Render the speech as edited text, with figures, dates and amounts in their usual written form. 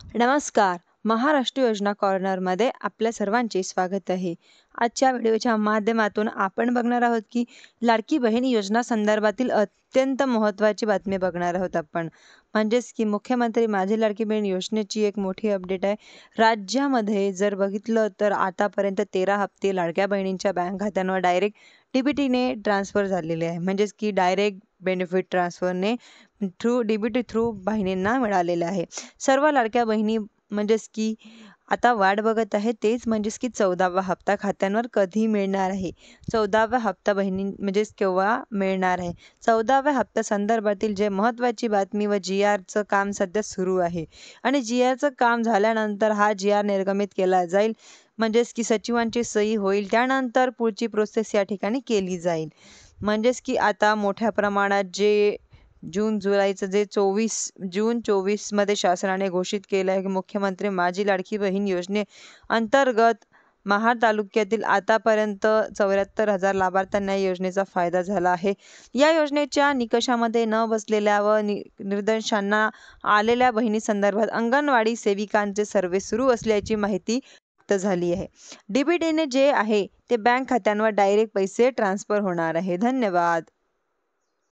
नमस्कार. महाराष्ट्र योजना कॉर्नरमध्ये आपल्या सर्वांचे स्वागत आहे. आजच्या व्हिडिओच्या माध्यमातून आपण बघणार आहोत की लाडकी बहीण योजना संदर्भातील अत्यंत महत्त्वाची बातमी बघणार आहोत आपण. म्हणजेच की मुख्यमंत्री माझी लाडकी बहीण योजनेची एक मोठी अपडेट आहे. राज्यामध्ये जर बघितलं तर आतापर्यंत 13 हप्ते लाडक्या बहिणींच्या बँक खात्यांवर डायरेक्ट डीबीटीने ट्रान्सफर झालेले आहे. म्हणजेच की डायरेक्ट बेनिफिट ट्रान्सफरने डीबीटी थ्रू बहिणींना मिळालेले आहे. सर्व लाडक्या बहिणी म्हणजेच की आता वाट बघत आहे तेच म्हणजेच की 14वा हप्ता खात्यांवर कधी मिळणार आहे. 14वा हप्ता बहिणी म्हणजेच केव्हा मिळणार आहे. 14व्या हप्त्या संदर्भातील जे महत्त्वाची बातमी व जी-आरचं काम सध्या सुरू आहे आणि जी-आरचं काम झाल्यानंतर हा जी-आर निर्गमित केला जाईल. म्हणजेच की सचिवांची सही होईल, त्यानंतर पुढची प्रोसेस या ठिकाणी केली जाईल. म्हणजेच की आता मोठ्या प्रमाणात जे जून-जुलैचं जे जून 24मध्ये शासनाने घोषित केलं आहे की मुख्यमंत्री माझी लाडकी बहीण योजनेअंतर्गत महाड तालुक्यातील आतापर्यंत 74,000 लाभार्थ्यांना या योजनेचा फायदा झाला आहे. या योजनेच्या निकषामध्ये न बसलेल्या व निर्दोषांना आलेल्या बहिणीसंदर्भात अंगणवाडी सेविकांचे सर्व्हे सुरू असल्याची माहिती प्राप्त झाली आहे. डीबीटीने जे आहे ते बँक खात्यांवर डायरेक्ट पैसे ट्रान्सफर होणार आहे. धन्यवाद.